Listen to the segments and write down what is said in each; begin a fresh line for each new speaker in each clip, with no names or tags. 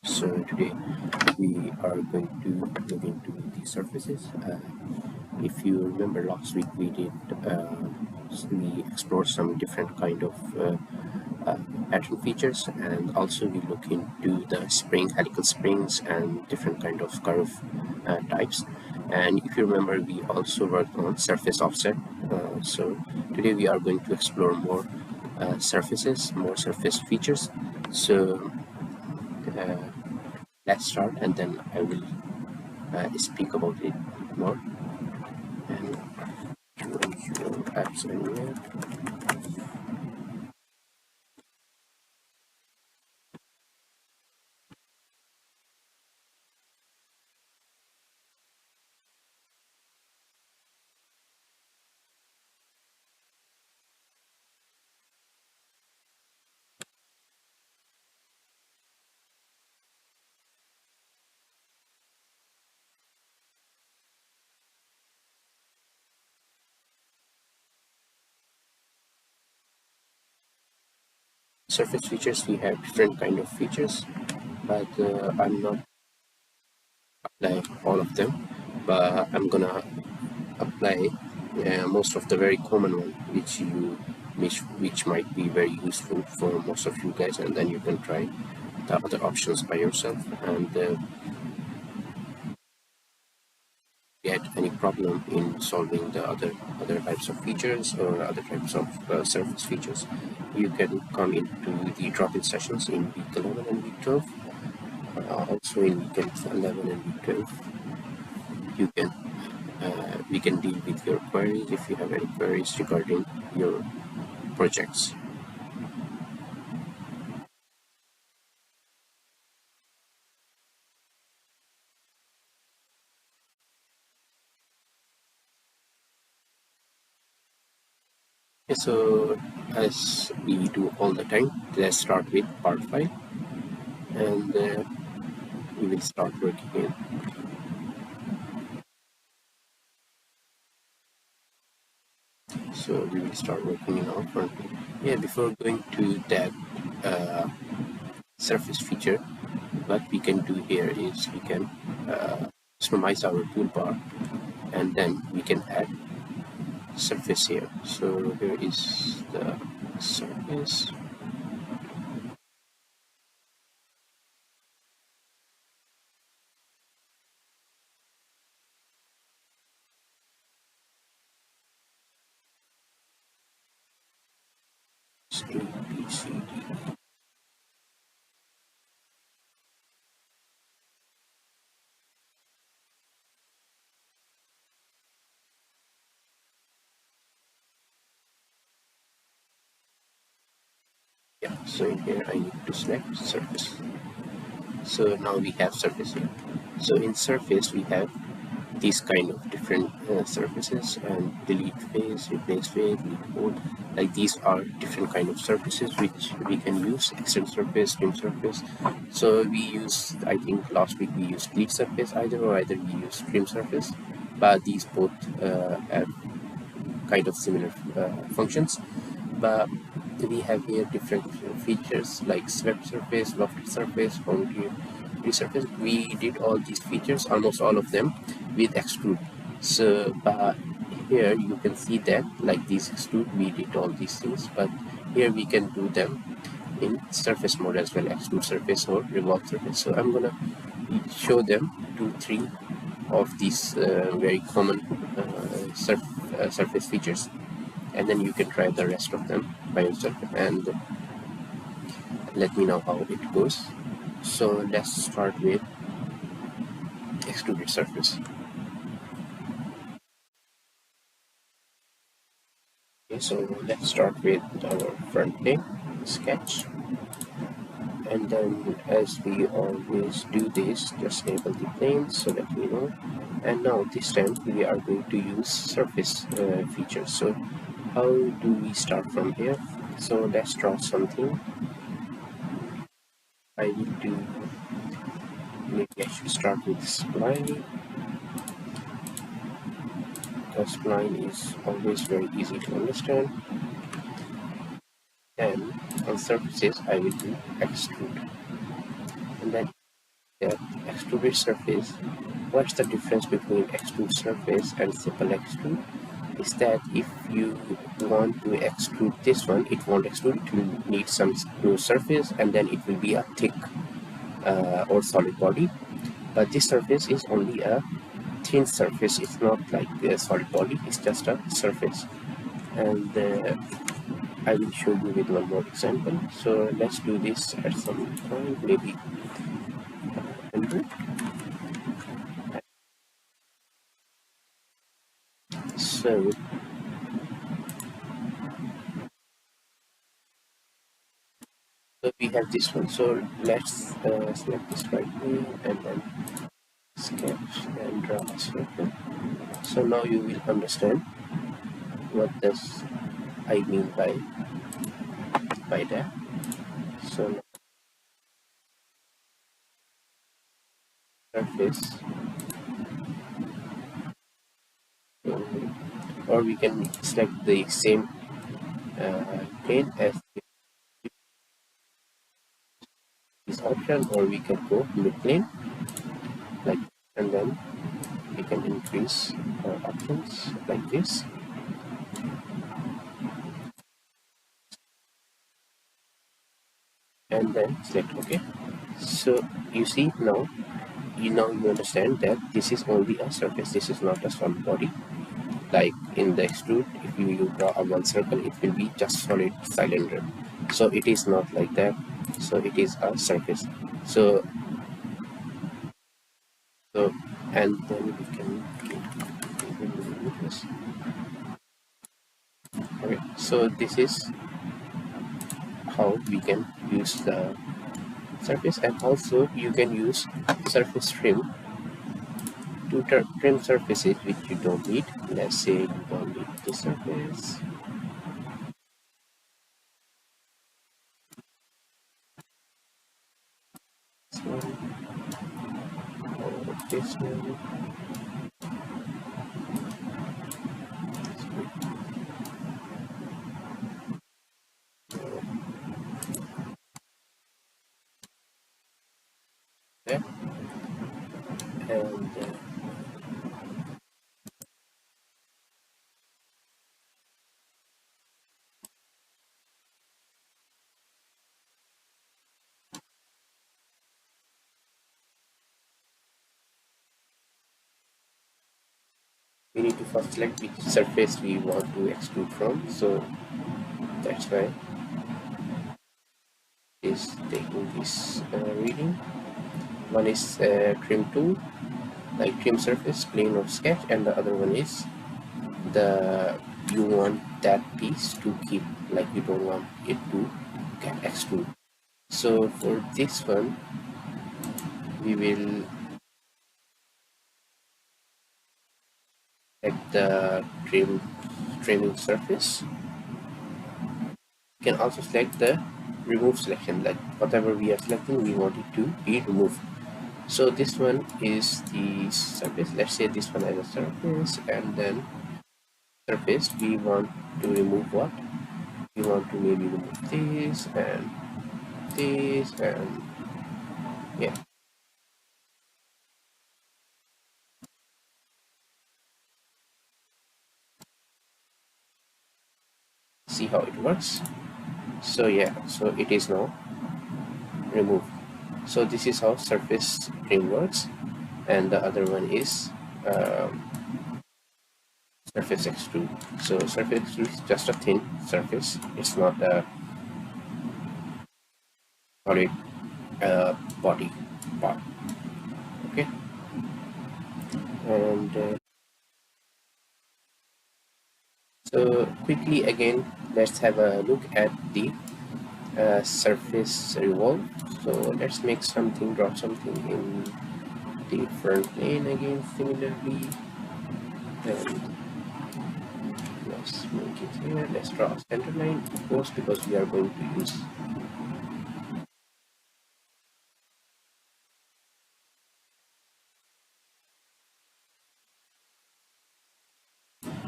So today we are going to look into the surfaces. If you remember last week we explored some different kind of pattern features, and also we look into the helical springs and different kind of curve types. And if you remember, we also worked on surface offset. So today we are going to explore more more surface features. So uh, let's start, and then I will speak about it more. And apps anywhere. Surface features, we have different kind of features, but I'm not apply all of them, but I'm gonna apply most of the very common one, which might be very useful for most of you guys, and then you can try the other options by yourself and get any problem in solving the other types of features or other types of surface features. You can come into the drop-in sessions in week 11 and week 12. Also in week 11 and week 12, you can we can deal with your queries if you have any queries regarding your projects. Okay, so as we do all the time, let's start with part 5, and we will start working in. So we will start working in our front end. Yeah, before going to that surface feature, what we can do here is we can customize our toolbar, and then we can add surface here. So here is the surface. ABCD. Yeah, so in here I need to select surface. So now we have surface here. So in surface we have these kind of different surfaces, and delete face, replace face, delete both. Like these are different kind of surfaces which we can use: extend surface, trim surface. So we use, I think last week we used delete surface or either we use trim surface, but these both have kind of similar functions. But we have here different features like swept surface, lofted surface, boundary surface. We did all these features, almost all of them, with extrude. So but here you can see that like these extrude, we did all these things, but here we can do them in surface mode as well, extrude surface or revolve surface. So I'm gonna show them 2-3 of these very common surface features, and then you can try the rest of them by yourself and let me know how it goes. So let's start with extruded surface. Okay, so let's start with our front plane sketch, and then as we always do this, just label the plane so let me know. And now this time we are going to use surface features. So how do we start from here? So let's draw something. I will do, maybe I should start with spline, because spline is always very easy to understand. And on surfaces I will do extrude, and then that extruded surface, what's the difference between extrude surface and simple extrude? Is that if you want to extrude this one, it won't extrude, it will need some new surface, and then it will be a thick or solid body. But this surface is only a thin surface, it's not like a solid body, it's just a surface. And I will show you with one more example. So let's do this at some point, maybe 100. So we have this one. So let's select this right here and then sketch and draw a circle. So now you will understand what does I mean by that. So surface, or we can select the same plane as this option, or we can go mid plane like, and then we can increase our options like this. And then select OK. So you see now you understand that this is only a surface, this is not a solid body. Like in the extrude, if you draw a one circle, it will be just solid cylinder. So it is not like that. So it is a surface. So and then we can remove this. Okay, so this is how we can use the surface, and also you can use surface trim to trim surfaces which you don't need. Let's say you don't need this surface. This one, or this one. Okay. And we need to first select which surface we want to extrude from. So that's why is taking this reading. One is trim tool, like trim surface, plane or sketch, and the other one is the you want that piece to keep, like you don't want it to get extrude. So for this one we will select the trimming surface. You can also select the remove selection, like whatever we are selecting we want it to be removed. So this one is the surface, let's say this one as a surface, and then surface we want to remove what? We want to maybe remove this and this, and yeah. See how it works. So yeah, so it is now removed. So this is how surface trim works, and the other one is surface extrude. So surface extrude is just a thin surface, it's not a solid body part. Okay, and so quickly again, let's have a look at the surface revolve. So let's make something, draw something in the front plane again similarly, and let's make it here. Let's draw a center line, of course, because we are going to use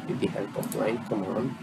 with the help of line command.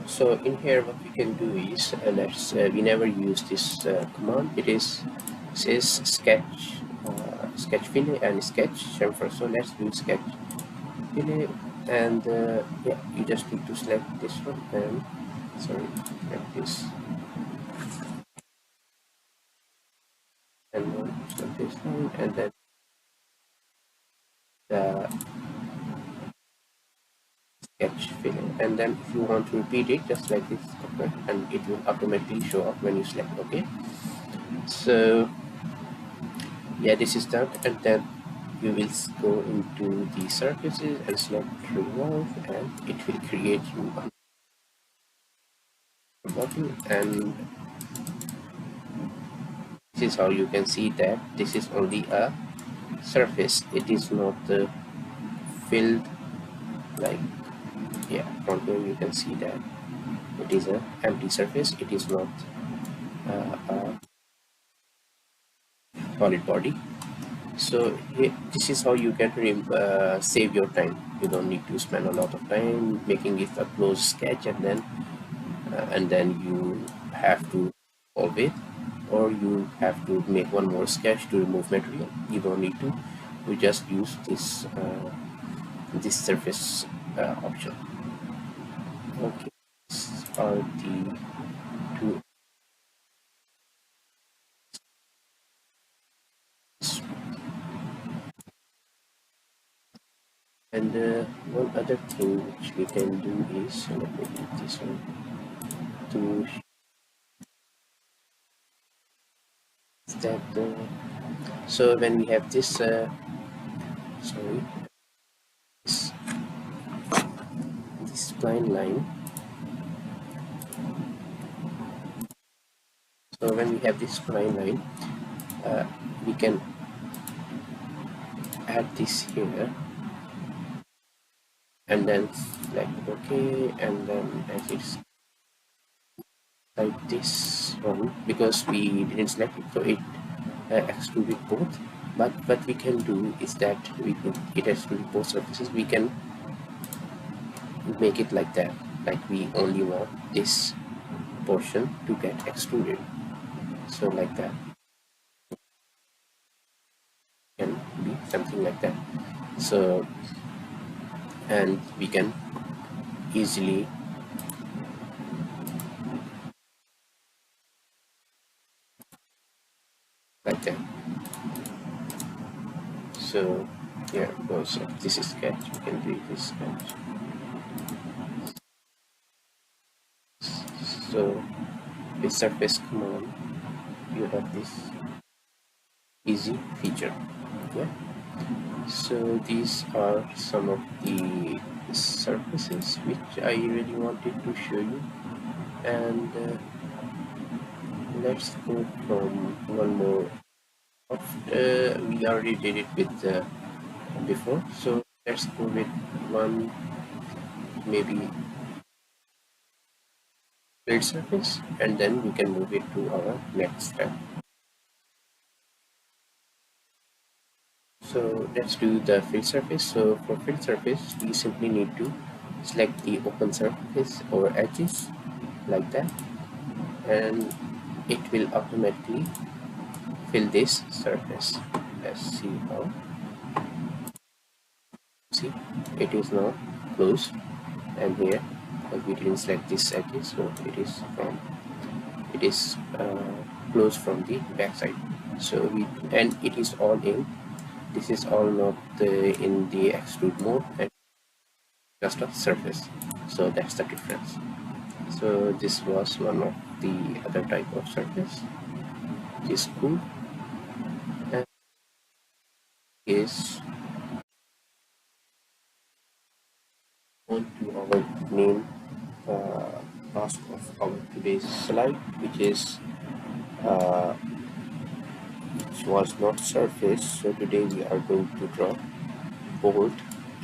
So in here what we can do is we never use this command. It is says sketch fillet and sketch chamfer. So let's do sketch fillet, and yeah, you just need to select this one and sorry, like this, and then select this one, and then the sketch fillet, and then if you want to repeat it just like this, okay, and it will automatically show up when you select okay. So yeah, this is done, and then you will go into the surfaces and select revolve, and it will create you a button, and this is how you can see that this is only a surface. It is not filled, like, yeah, from here you can see that it is a empty surface. It is not a solid body. So this is how you can save your time. You don't need to spend a lot of time making it a close sketch, and then you have to solve it, or you have to make one more sketch to remove material. You don't need to. You just use this surface option. Okay, these are the two. And one other thing which we can do is, let me do this one to that. So when we have this, sorry, this, this spline line. So when we have this spline line, we can add this here, and then select OK, and then as it's like this one, because we didn't select it, so it extruded both. But what we can do is that it extruded both surfaces. We can make it like that, like we only want this portion to get extruded. So like that can be something like that. So, and we can easily like that. So here goes this is sketch. We can do this sketch. So with surface command, you have this easy feature. Yeah. So these are some of the surfaces which I really wanted to show you, and let's go from one more. We already did it with before, so let's go with one maybe build surface, and then we can move it to our next step. So let's do the fill surface. So for fill surface, we simply need to select the open surface or edges like that, and it will automatically fill this surface. Let's see how. See, it is now closed, and here we didn't select this edges, so it is closed from the back side. So and it is all in. This is all not in the extrude mode, and just a surface. So that's the difference. So this was one of the other type of surface. It is cool, and is on to our main task of our today's slide, which is uh, which was not surface. So today we are going to draw bolt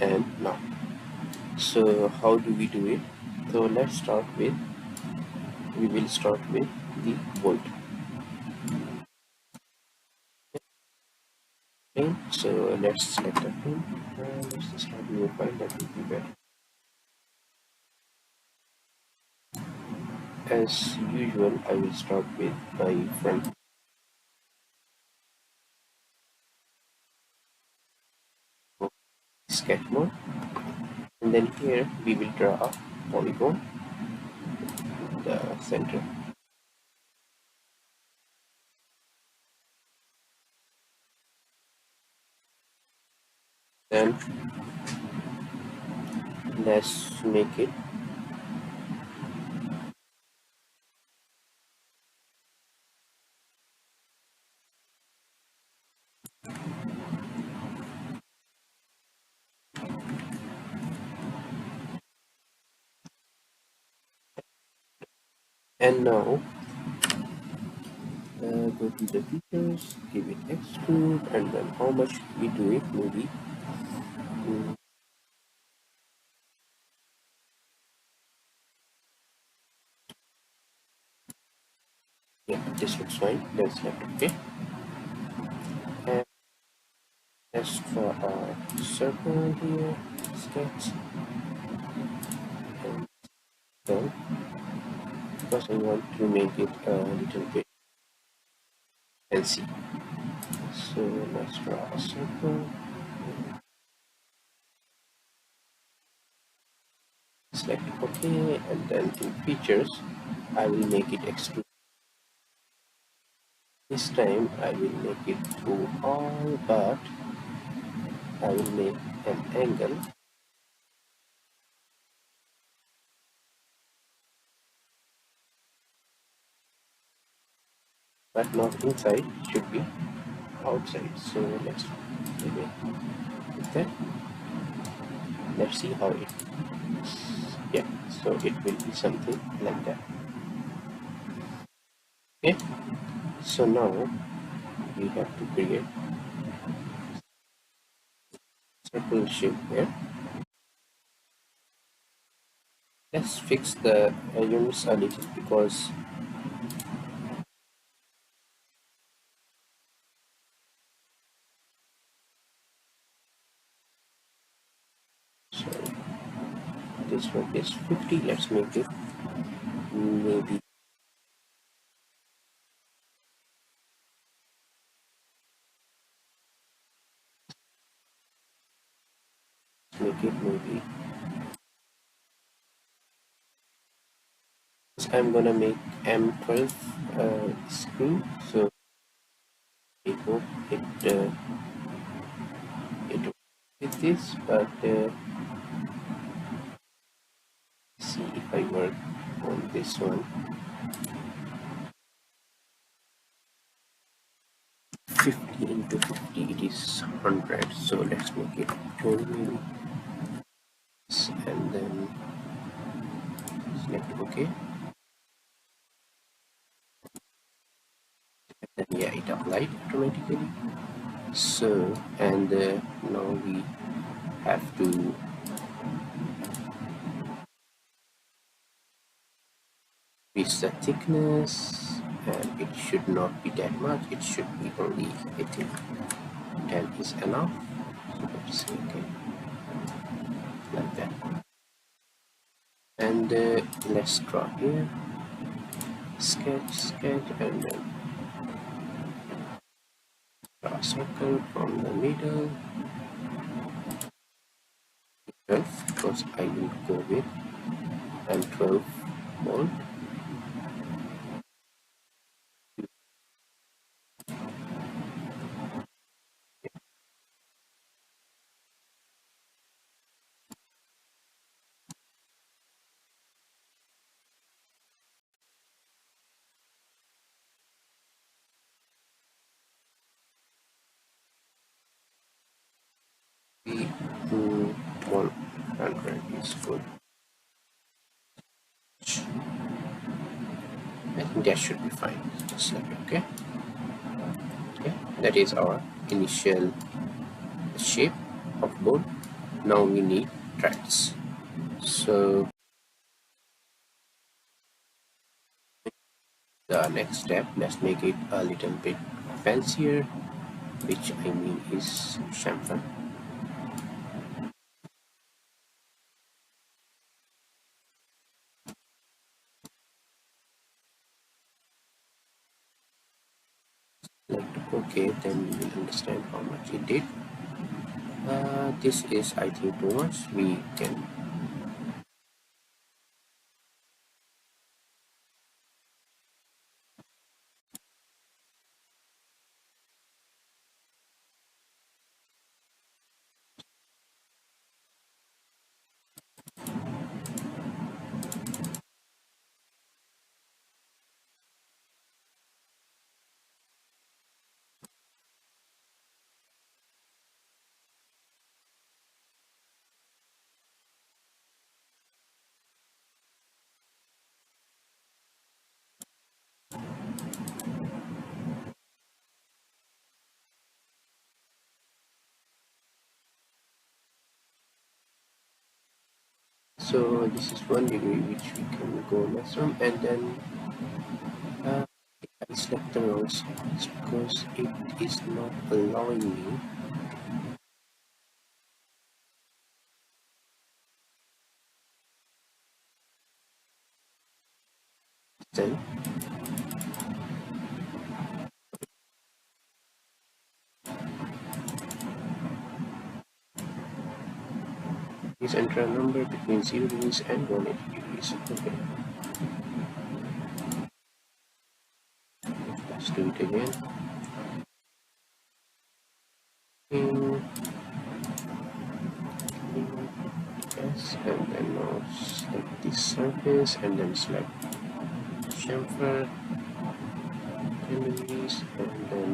and nut. So how do we do it? So let's start with, we will start with the bolt. Okay, so let's select a pin, and let's start new file. That will be better. as usual, I will start with my front sketch mode, and then here we will draw a polygon in the center. Then let's make it and now go to the features, give it extrude, and then how much we do it, maybe yeah, this looks fine. Let's hit OK, and let's draw a circle here, sketch, and then because I want to make it a little bit fancy, so let's draw a circle. Select OK, and then in features I will make it extrude. This time I will make it through all, but I will make an angle but not inside, should be outside. So let's leave it with that. Let's see how it yeah, so it will be something like that. Okay, so now we have to create circle shape here. Let's fix the units a little because sorry, this one is 50. Let's make it maybe maybe I'm gonna make M12 screen, so I hope it with this, but see if I work on this one. 50 into 50, it is 100, so let's make it 20 and then select OK, and then yeah, it applied automatically. So and now we have to increase the thickness, and it should not be that much, it should be only, I think 10 is enough. So let's say okay, like that, and let's draw here, sketch, and then draw a circle from the middle, 12, because I will go with M12 mold. The 100 is good. I think that should be fine. Just like okay. Okay, that is our initial shape of board. Now we need threads. So the next step, let's make it a little bit fancier, which I mean is chamfer. select OK, then we will understand how much it did. This is, I think, too much. We can. So this is 1 degree, which we can go maximum, and then I select the wrong size because it is not allowing me. Then please enter a number between 0 degrees and 180 degrees. Okay, let's do it again. In, yes, and then now select this surface and then select chamfer 10 degrees, and then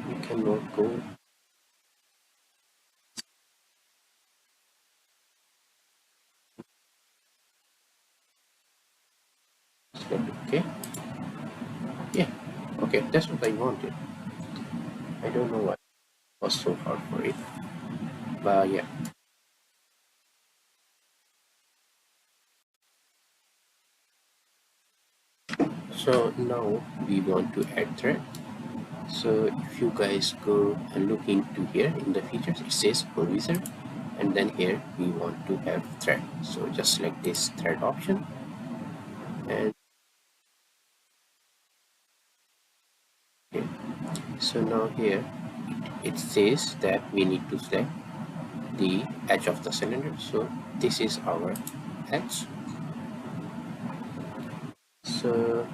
we cannot go. Select OK. Yeah, okay, that's what I wanted. I don't know why it was so hard for it, but yeah. So now we want to add thread. So if you guys go and look into here in the features, it says full wizard, and then here we want to have thread. So just select this thread option, and okay. So now here it says that we need to select the edge of the cylinder. So this is our edge. So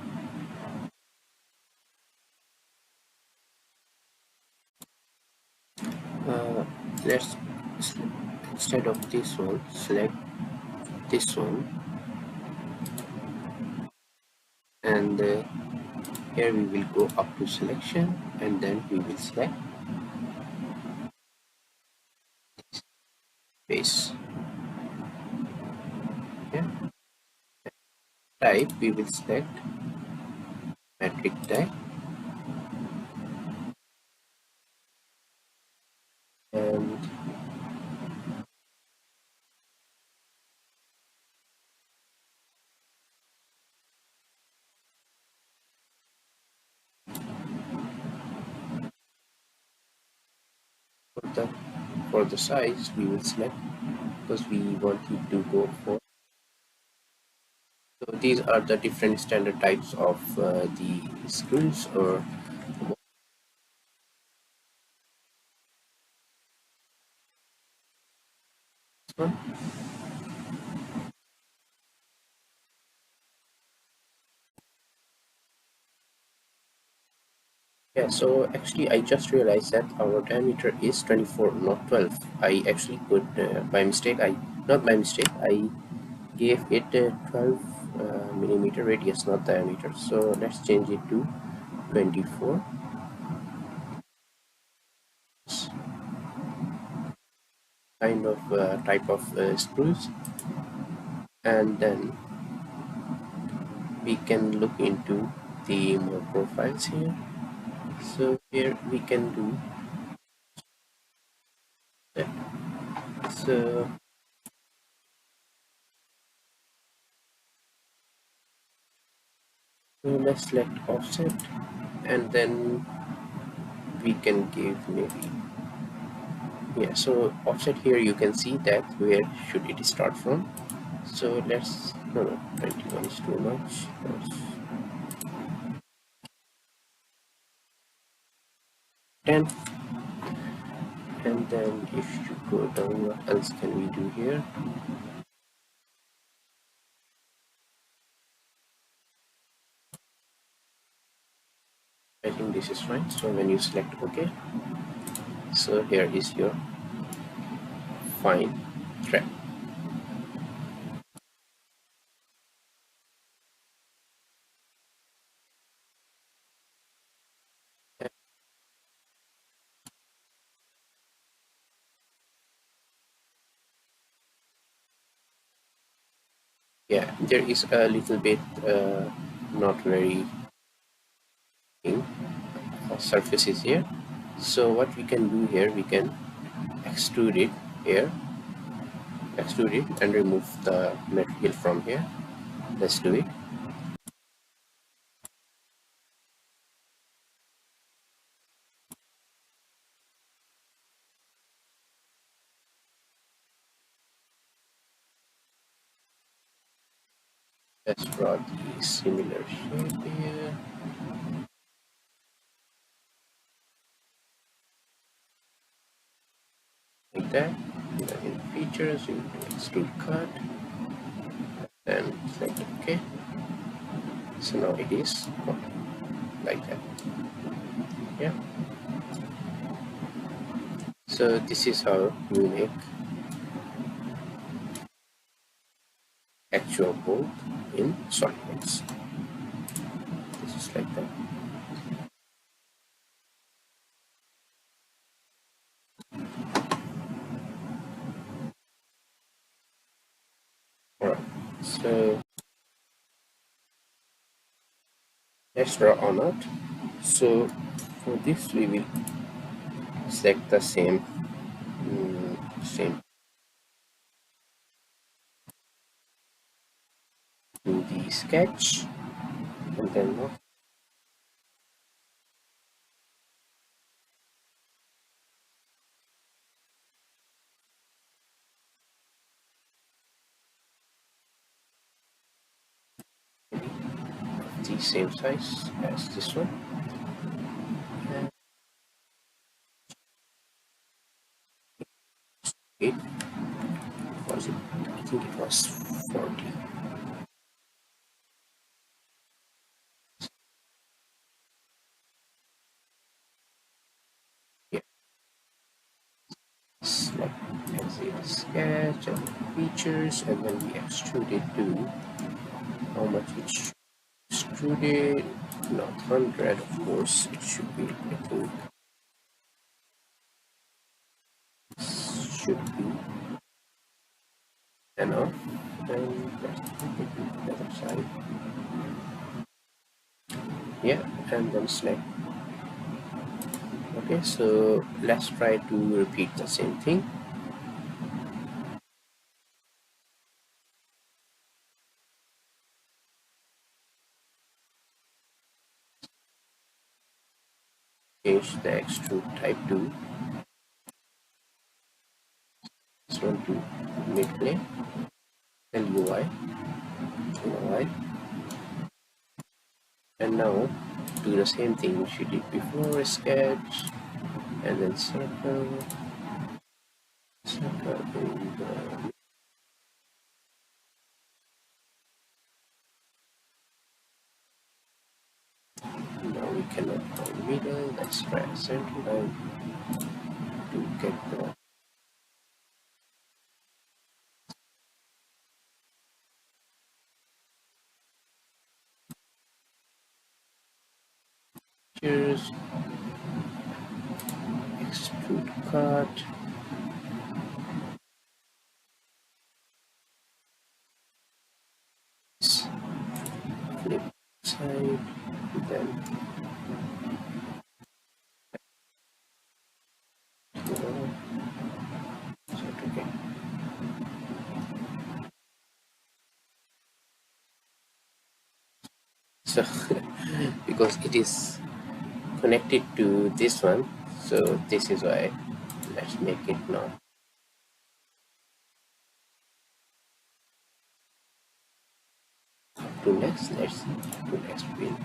uh, let's instead of this one select this one, and here we will go up to selection, and then we will select base. Yeah, type we will select metric type, and for the size we will select, because we want it to go for. So these are the different standard types of the screws or this one. Yeah, so actually I just realized that our diameter is 24, not 12. I actually put by mistake, not by mistake, I gave it a 12 millimeter radius, not diameter. So let's change it to 24. Kind of type of screws, and then we can look into the more profiles here. So here we can do that. So let's select offset, and then we can give maybe, yeah, so offset here you can see that where should it start from. So let's, no, 21 is too much. 10. And then if you go down, what else can we do here? I think this is fine. So when you select OK, so here is your fine thread. Yeah, there is a little bit not very surfaces here. So what we can do here, we can extrude it here, extrude it and remove the material from here. Let's do it. Let's draw the similar shape here. Like that. And then in features, you can extrude cut and select OK. So now it is like that. Yeah. So this is how you make actual bolt in SolidWorks. This is like that. Alright, so let's draw on it. So for this we will select the same do the sketch and then the same size as this one. And it was it? I think it was 40. Yeah, select exit sketch and features, and then we extrude it to how much it should extrude it. Not 100, of course. It should be, I think, should be enough. And let's put it to the other side. Yeah, and then select. Okay, so let's try to repeat the same thing. Change the extrude type to this one to midplane and UI, and now do the same thing which we did before, sketch and then circle in the now we cannot find middle. Let's try a center line to get the features, extrude cut, flip side, then okay. So because it is connected to this one, so this is why. Let's make it not to next. Let's to next wheel.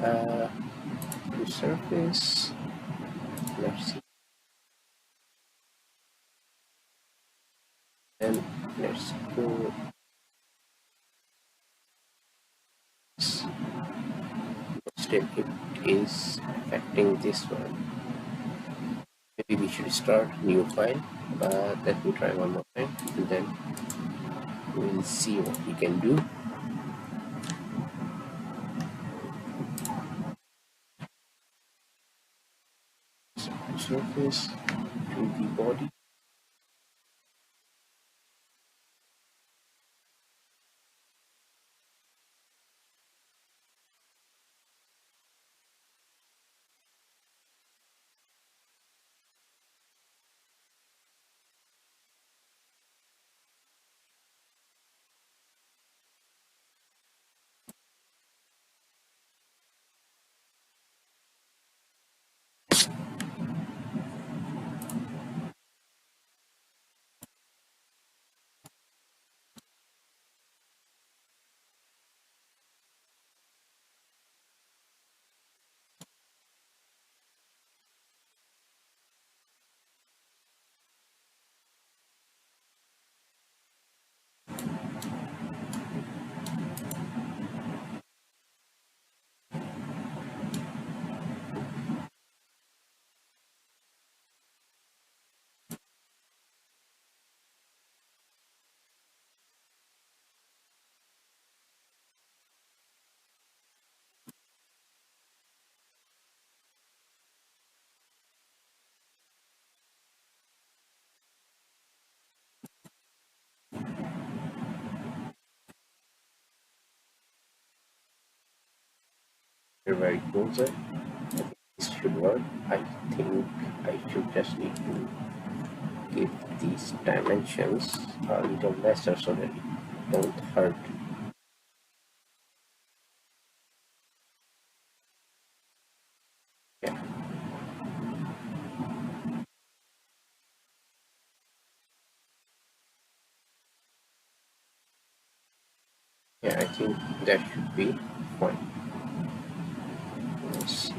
uh, to surface. Let's see, and let's go. Still, it is affecting this one. Maybe we should start new file, but let me try one more time, and then we'll see what we can do. Surface to the body. Where it goes at. This should work. I think I should just need to give these dimensions a little lesser so that it don't hurt. Yeah, yeah, I think that should be fine. Let's see.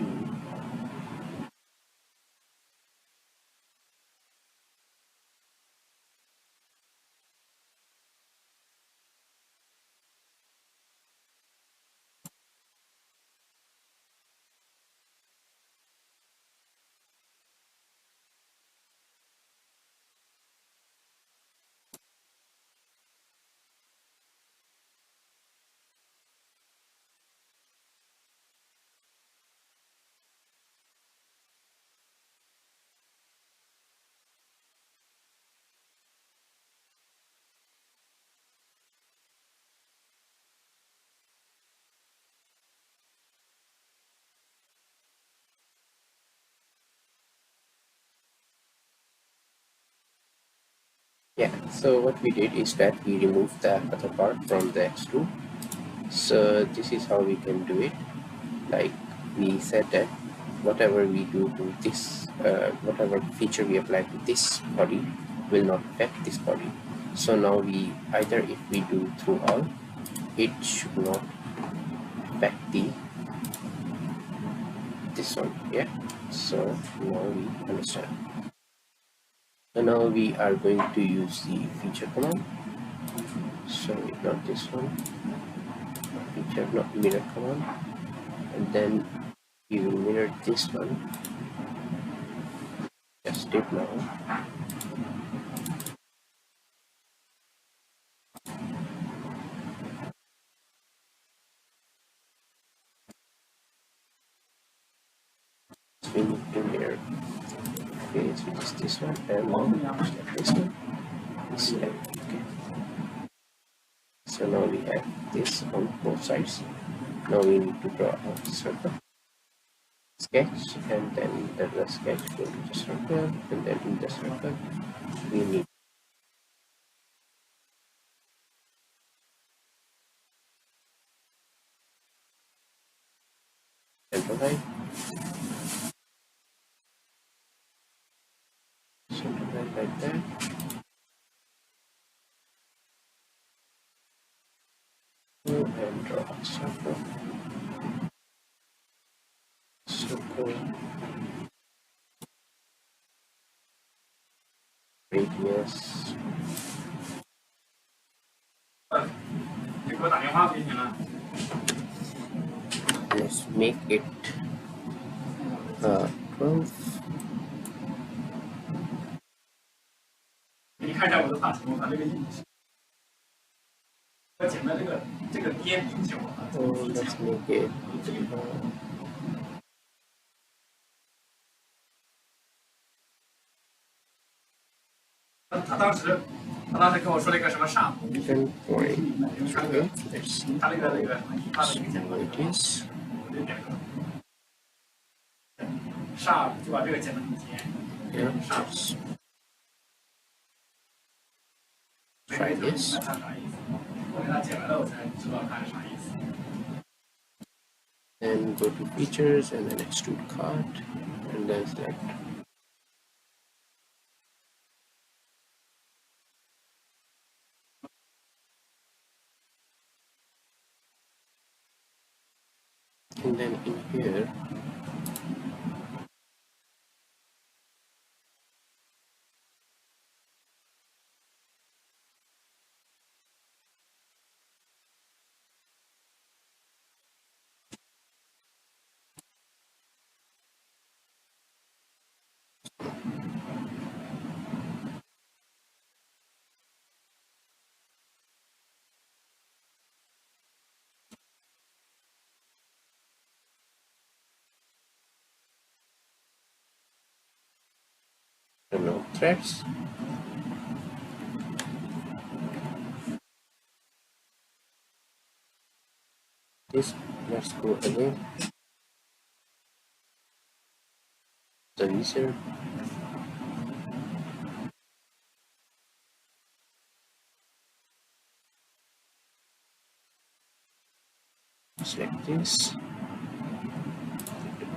Yeah, so what we did is that we removed the other part from the extrude. So this is how we can do it. Like we said that whatever we do to this, whatever feature we apply to this body will not affect this body. So now we either if we do through all, it should not affect the this one. Yeah. So now we understand. So now we are going to use the feature command. Sorry, not this one. Feature, not mirror command. And then we will mirror this one. Just it now. So we need to mirror face, which is this one, and now select this one. Select. Okay. So now we have this on both sides. Now we need to draw a circle. Sketch, and then the sketch go to the circle, and then in the circle we need center line, like that. And draw a circle. radius. Let's make it 12.
你看一下我的大屏幕，它这个印记，我剪的这个边比较啊，
let's make it
他当时跟我说了一个什么煞图，
10.3.
他那个他的明显的
radius.
我就点个煞，就把这个剪得很尖，
Yeah, let's try this.
看啥意思？我给他剪完了，我才知道它是啥意思。
Then go to features and then extrude cut and then select. And then in here no threads. This, let's go again. The user. Select this.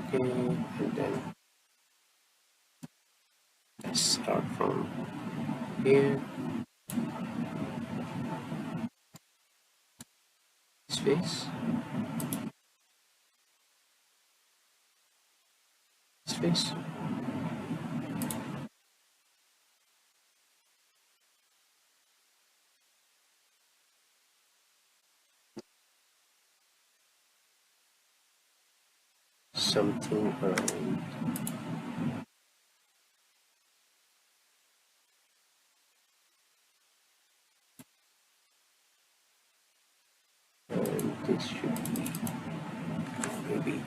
Okay, and then let's start from here. Space. Space. Something around and this should be maybe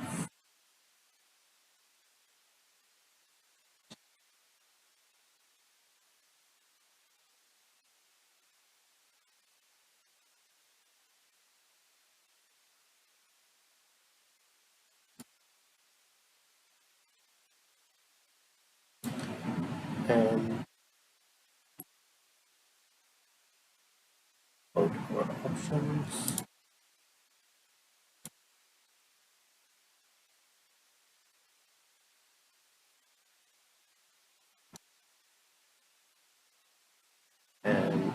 and go to our options. And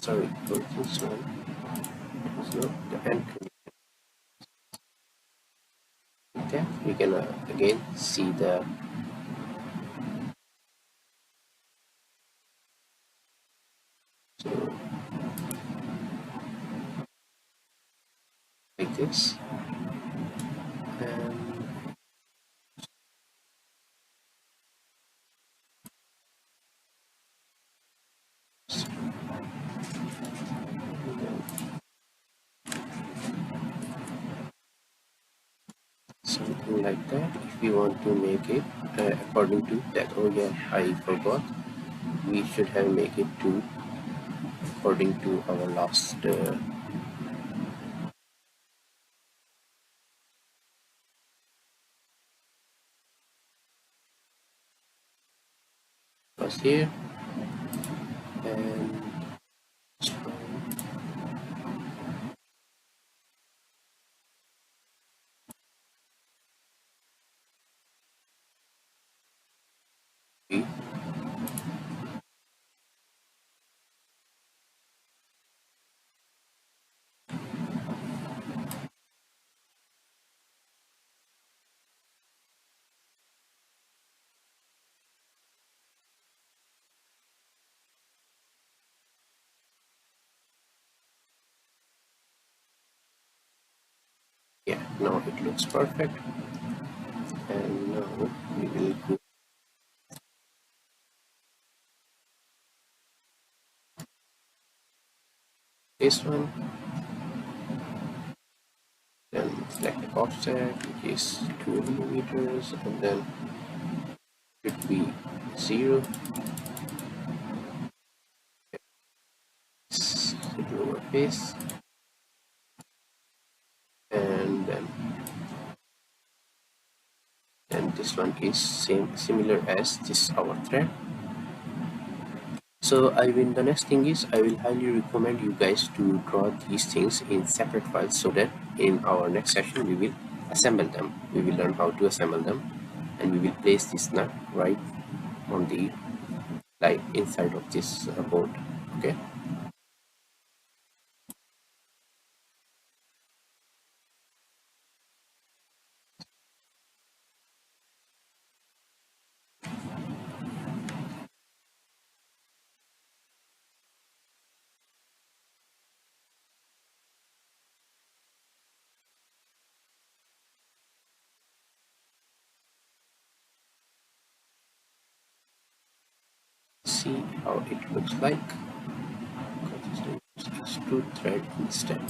sorry, go this one. So the end. Okay, we can again see the so like this and something like that. If we want to make it according to that, oh yeah, I forgot, we should have make it to according to our last was here and we now it looks perfect. And now we will go this one, then select offset, which is 2 millimeters, and then it should be 0, lower face, and then this one is similar as this our thread. So the next thing is I will highly recommend you guys to draw these things in separate files, so that in our next session we will assemble them. We will learn how to assemble them, and we will place this nut right on the inside of this board. Okay. See how it looks like. Extrude thread instead.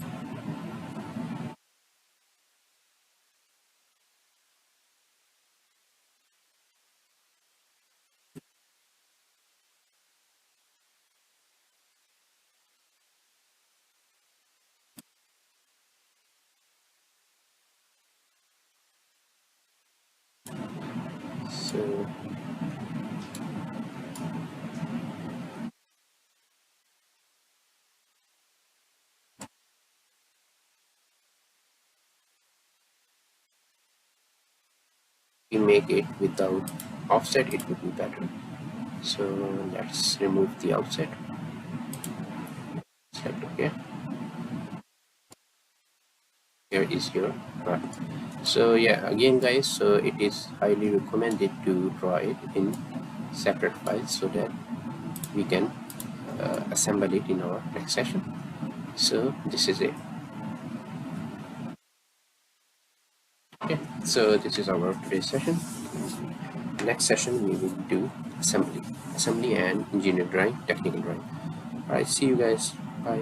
So we make it without offset, it would be better. So let's remove the offset. Select OK. Here is your part. So yeah, again guys, so it is highly recommended to draw it in separate files, so that we can assemble it in our next session. So this is it. Okay, so this is our today's session. Next session we will do assembly and engineer drawing, technical drawing. All right, see you guys. Bye.